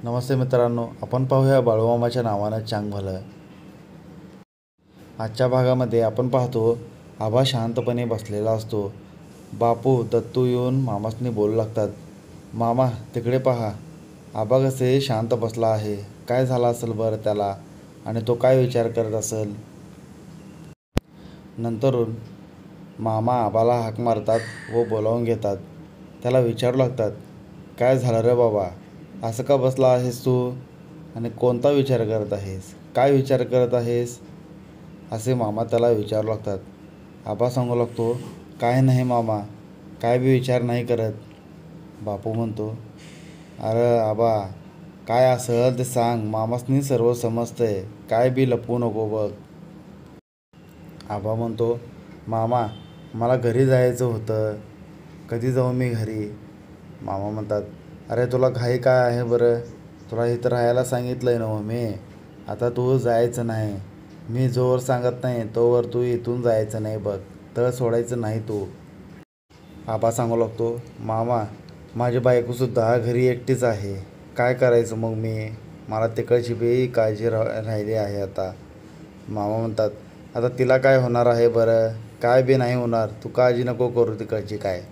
नमस्ते मित्रांनो, आपण पाहूया बाळूमामाच्या नावानं चांग भलं. आजच्या भागामध्ये आपण पाहतो आबा शांतपणे बसलेला असतो. बापू दत्तू येऊन मामासनी बोलू लागतात. मामा तिकडे पहा, आबा कसे शांत बसला आहे. काय झालं असेल बरं त्याला, आणि तो काय विचार करत असेल. नंतरून मामा आबाला हाक मारतात व बोलावून घेतात. त्याला विचारू लागतात, काय झालं रे बाबा, असं का बसला आहेस तू, आणि कोणता विचार करत आहेस, काय विचार करत आहेस, असे मामा त्याला विचारू लागतात. आबा सांगू लागतो, काय नाही मामा, काय बी विचार नाही करत. बापू म्हणतो, अरे आबा, काय असेल ते सांग, मामासनी सर्व समजतंय, काय बी लपवू नको बघ. आबा म्हणतो, मामा मला घरी जायचं होतं, कधी जाऊ मी घरी. मामा म्हणतात, अरे तुला घाई काय आहे बरं, तुला इथं राहायला सांगितलं आहे ना मी, आता तू जायचं नाही. मी जोवर सांगत नाही तोवर तू इथून जायचं नाही बघ, तळ सोडायचं नाही तू. आबा सांगू लागतो, मामा माझी बायकोसुद्धा घरी एकटीच आहे, काय करायचं मग मी, मला तिकडची बी काळजी राहिली आहे आता. मामा म्हणतात, आता तिला काय होणार आहे बरं, काय बी नाही होणार, तू काळजी नको करू तिकडची काय.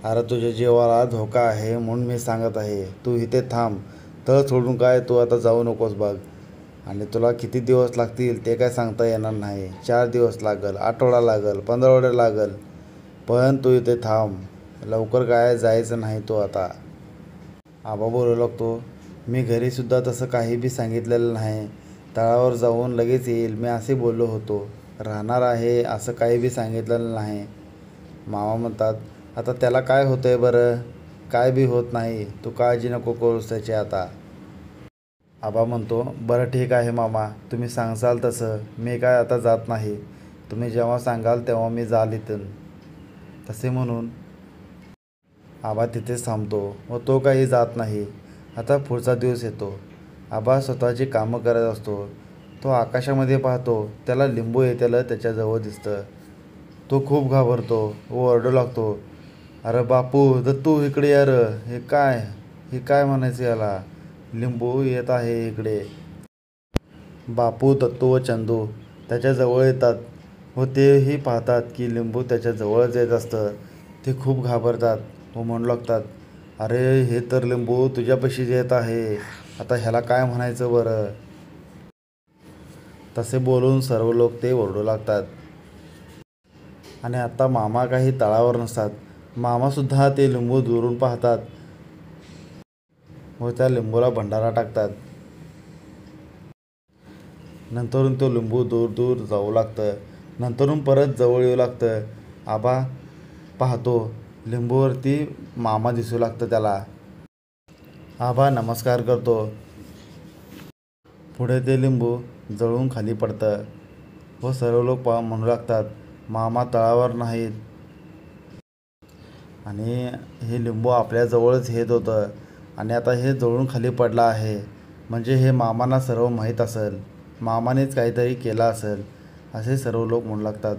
अरे तुझ्या जीवाला धोका आहे म्हणून मी सांगत आहे, तू इथे थांब, तळ सोडून काय तू आता जाऊ नकोस बघ. आणि तुला किती दिवस लागतील ते काय सांगता येणार नाही, 4 दिवस लागल, आठवडा लागल, 15 लागल, पण तू इथे थांब, लवकर काय जायचं नाही तू आता. आबा बोलू लागतो, मी घरीसुद्धा तसं काही बी सांगितलेलं नाही, तळावर जाऊन लगेच येईल मी असे बोललो होतो, राहणार आहे असं काही बी सांगितलेलं नाही. मामा म्हणतात, आता त्याला काय होतं आहे बरं, काय बी होत नाही, तू काळजी नको करूस त्याची आता. आबा म्हणतो, बरं ठीक आहे मामा, तुम्ही सांगसाल तसं, मी काय आता जात नाही, तुम्ही जेव्हा सांगाल तेव्हा मी जाल इथून. तसे म्हणून आबा तिथेच थांबतो व तो काही जात नाही. आता पुढचा दिवस येतो. आबा स्वतःची कामं करत असतो. तो आकाशामध्ये पाहतो, त्याला लिंबू येतेलं त्याच्याजवळ दिसतं. तो खूप घाबरतो व ओरडू लागतो, अरे बापू दत्तू इकडे या र, हे काय म्हणायचं याला, लिंबू येत आहे इकडे. बापू दत्तू व चंदू त्याच्याजवळ येतात व तेही पाहतात की लिंबू त्याच्याजवळच येत असतं. ते खूप घाबरतात व म्हणू लागतात, अरे हे तर लिंबू तुझ्यापाशीच येत आहे, आता ह्याला काय म्हणायचं बरं. तसे बोलून सर्व लोक ते ओरडू लागतात. आणि आता मामा काही तळावर नसतात. मामासुद्धा ते लिंबू दुरून पाहतात व त्या लिंबूला भंडारा टाकतात. नंतरून तो लिंबू दूर दूर जाऊ लागतं. नंतरून परत जवळ येऊ लागतं. आबा पाहतो, लिंबूवरती मामा दिसू लागतं त्याला. आबा नमस्कार करतो. पुढे ते लिंबू जळून खाली पडतं व सर्व लोक म्हणू लागतात, मामा तळावर नाहीत. आणि हे लिंबू आपल्याजवळच येत होतं आणि आता हे जळून खाली पडलं आहे, म्हणजे हे मामांना सर्व माहीत असेल, मामानेच काहीतरी केलं असेल, असे सर्व लोक म्हणू लागतात.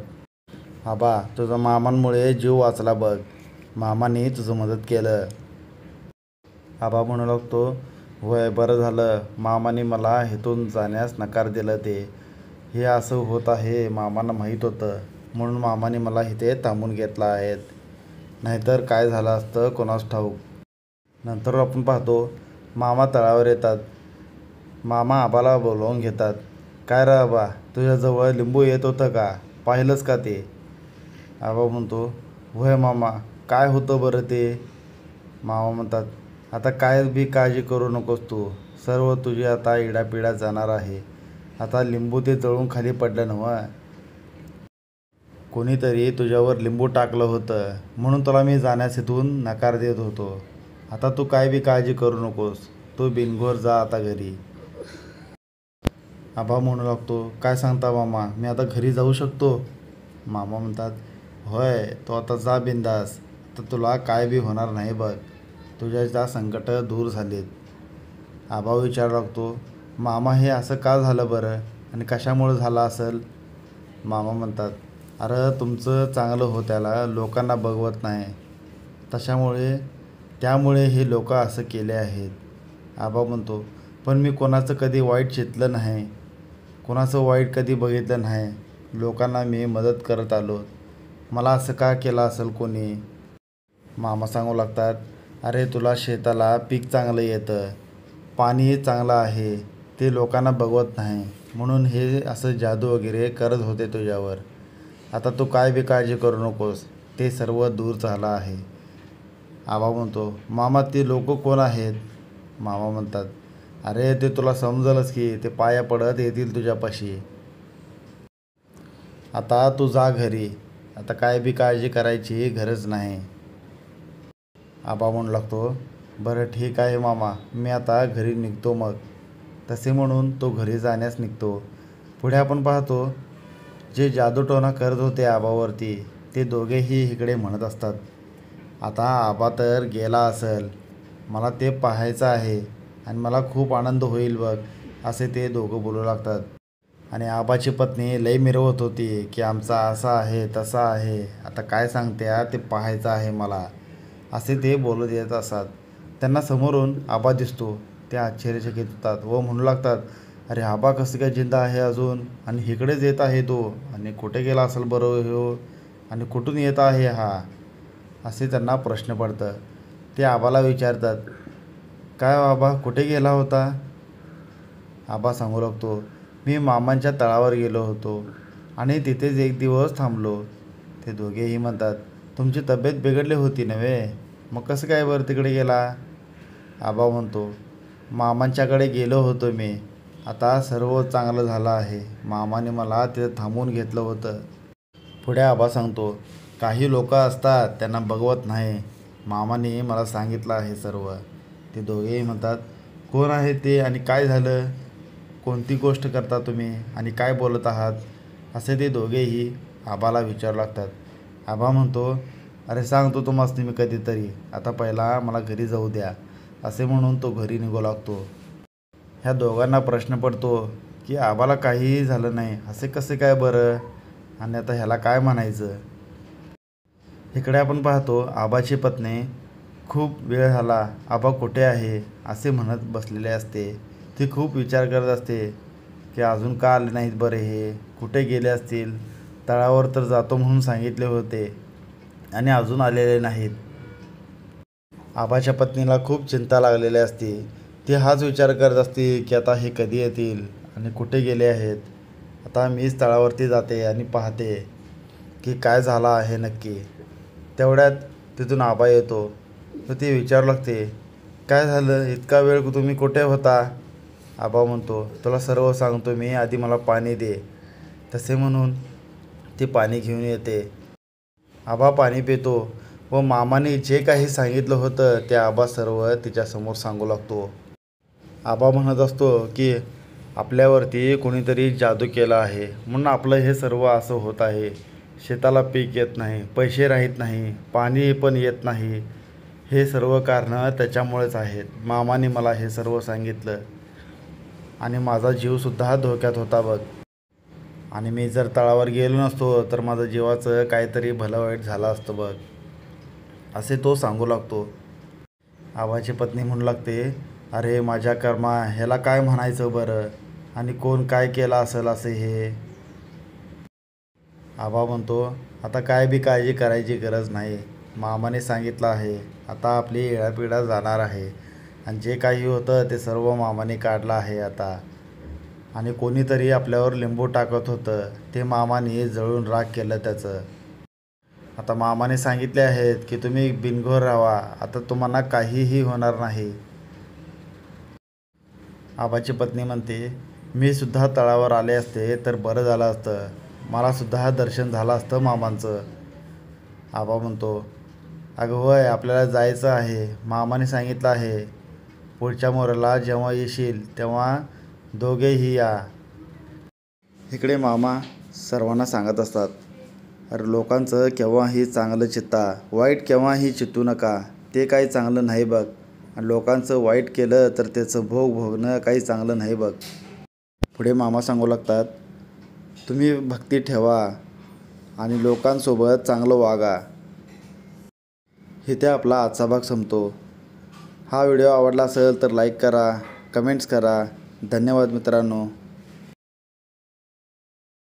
आबा तुझा मामांमुळे जीव वाचला बघ, मामाने तुझं मदत केलं. आबा म्हणू लागतो, होय बरं झालं मामाने मला इथून जाण्यास नकार दिलं, ते हे असं होत आहे मामांना माहीत होतं, म्हणून मामाने मला इथे थांबून घेतलं आहेत, नाहीतर काय झालं असतं कोणास ठाऊक. नंतर आपण पाहतो मामा तळावर येतात. मामा आबाला बोलवून घेतात. काय रे आबा, तुझ्याजवळ लिंबू येत होतं का, पाहिलंस का ते. आबा म्हणतो, होय मामा, काय होतं बरं ते. मामा म्हणतात, आता काय बी काळजी करू नकोस तू, सर्व तुझी आता इडापिडा जाणार आहे. आता लिंबू ते जळून खाली पडलं नव्हं, कोणीतरी तुझ्यावर लिंबू टाकलं होतं, म्हणून तुला मी जाण्यास इथून नकार देत होतो. आता तू काय बी काळजी करू नकोस, तू बिनघोर जा आता घरी. आबा म्हणू लागतो, काय सांगता मामा, मी आता घरी जाऊ शकतो. मामा म्हणतात, होय तो आता जा बिंदास, तर तुला काय बी होणार नाही बघ, तुझ्या ज्या संकट दूर झालीत. आबा विचारू लागतो, मामा हे असं का झालं बरं, आणि कशामुळे झालं असेल. मामा म्हणतात, अरे तुमचं चांगलं होत्याला लोकांना बघवत नाही, त्यामुळे हे लोक असं केले आहेत. आबा म्हणतो, पण मी कोणाचं कधी वाईट चितलं नाही, कोणाचं वाईट कधी बघितलं नाही. लोकांना मी मदत करत आलो. मला असं का केलं असेल कोणी? मामा सांगू लागतात, अरे तुला शेताला पीक चांगलं येतं, पाणीही चांगलं आहे, ते लोकांना बघवत नाही म्हणून हे असं जादू वगैरे करत होते तुझ्यावर. आता तू काय बी काळजी करू नकोस, ते सर्व दूर झालं आहे. आबा म्हणतो, मामा ते लोक कोण आहेत? मामा म्हणतात, अरे ते तुला समजलंच की, ते पाया पडत येतील तुझ्यापाशी. आता तू जा घरी, आता काय बी काळजी करायची गरज नाही. आबा म्हणू लागतो, बरं ठीक आहे मामा, मी आता घरी निघतो मग. तसे म्हणून तो घरी जाण्यास निघतो. पुढे आपण पाहतो, जे जादूटोणा करत होते आबावरती ते दोघेही इकडे म्हणत असतात, आता आबा तर गेला असेल, मला ते पाहायचं आहे आणि मला खूप आनंद होईल बघ, असे ते दोघं बोलू लागतात. आणि आबाची पत्नी लई मिरवत होती की आमचा असा आहे तसा आहे, आता काय सांगते ते पाहायचं आहे मला, असे ते बोलत येत असतात. त्यांना समोरून आबा दिसतो. ते आश्चर्यचकित होतात व म्हणू लागतात, अरे आबा कसं काय जिंदा आहे अजून, आणि इकडेच येत आहे तो, आणि कुठे गेला असेल बरं हो, आणि कुठून येत आहे हा, असे त्यांना प्रश्न पडतं. ते आबाला विचारतात, काय आबा कुठे गेला होता? आबा सांगू लागतो, मी मामांच्या तळावर गेलो होतो आणि तिथेच एक दिवस थांबलो. ते दोघेही म्हणतात, तुमची तब्येत बिघडली होती नव्हे, मग कसं काय बरं तिकडे गेला? आबा म्हणतो, मामांच्याकडे गेलो होतो मी, आता सर्व चांगलं झालं आहे, मामाने मला तिथे थांबवून घेतलं होतं. पुढे आबा सांगतो, काही लोक असतात त्यांना बघवत नाही, मामाने मला सांगितलं आहे सर्व. ते दोघेही म्हणतात, कोण आहे ते आणि काय झालं, कोणती गोष्ट करता तुम्ही आणि काय बोलत आहात, असे ते दोघेही आबाला विचारू लागतात. आबा म्हणतो, अरे सांगतो तुम्हाला मी कधीतरी, आता पहिला मला घरी जाऊ द्या, असे म्हणून तो घरी निघू लागतो. ह्या दोघांना प्रश्न पडतो की आबाला काहीही झालं नाही, असे कसे काय बरं, आणि आता ह्याला काय म्हणायचं. इकडे आपण पाहतो, आबाची पत्नी खूप वेळ झाला आबा कुठे आहे असे म्हणत बसलेले असते. ती खूप विचार करत असते की अजून का आले नाहीत बरे, हे कुठे गेले असतील, तळावर तर जातो म्हणून सांगितले होते आणि अजून आलेले नाहीत. आबाच्या पत्नीला खूप चिंता लागलेली असते. ती हाच विचार करत असते की आता हे कधी येतील आणि कुठे गेले आहेत. आता मीच तळावरती जाते आणि पाहते की काय झालं आहे नक्की. तेवढ्यात तिथून आबा येतो. तर ती विचारू लागते, काय झालं, इतका वेळ तुम्ही कुठे होता? आबा म्हणतो, तुला सर्व सांगतो मी, आधी मला पाणी दे. तसे म्हणून ती पाणी घेऊन येते. आबा पाणी पितो व मामाने जे काही सांगितलं होतं ते आबा सर्व तिच्यासमोर सांगू लागतो. आबा म्हणत असतो की आपल्यावरती कोणीतरी जादू केला आहे म्हणून आपलं हे सर्व असं होत आहे. शेताला पीक येत नाही, पैसे राहत नाही, पाणी पण येत नाही, हे सर्व कारणं त्याच्यामुळेच आहेत. मामाने मला हे सर्व सांगितलं आणि माझा जीवसुद्धा धोक्यात होता बघ, आणि मी जर तळावर गेलो नसतो तर माझं जीवाचं काहीतरी भलं वाईट झालं असतं बघ, असे तो सांगू लागतो. आबाची पत्नी म्हणू लागते, अरे माझ्या कर्मा, ह्याला काय म्हणायचं बरं, आणि कोण काय केलं असेल असे हे. आबा म्हणतो, आता काय बी काळजी करायची गरज नाही, मामाने सांगितलं आहे, आता आपली येळापिळा जाणार आहे आणि जे काही होतं ते सर्व मामाने काढलं आहे आता, आणि कोणीतरी आपल्यावर लिंबू टाकत होतं, ते मामाने जळून राख केलं त्याचं. आता मामाने सांगितले आहेत की तुम्ही बिनघोर राहा, आता तुम्हाला काहीही होणार नाही. आबाची पत्नी म्हणते, मी सुद्धा तळावर आले असते तर बरं झालं असतं, मला सुद्धा दर्शन झालं असतं मामांचं. आबा म्हणतो, अगं होय, आपल्याला जायचं आहे, मामाने सांगितलं आहे, पुढच्या मोराला जेव्हा येशील तेव्हा दोघेही या. इकडे मामा सर्वांना सांगत असतात, अरे लोकांचं केव्हाही चांगलं चित्ता, वाईट केव्हाही चित्तू नका, ते काही चांगलं नाही बघ, आणि लोकांचं वाईट केलं तर त्याचं भोग भोगणं काही चांगलं नाही बघ. पुढे मामा सांगू लागतात, तुम्ही भक्ती ठेवा आणि लोकांसोबत चांगलं वागा. इथे आपला आजचा भाग संपतो. हा व्हिडिओ आवडला असेल तर लाईक करा, कमेंट्स करा. धन्यवाद मित्रांनो.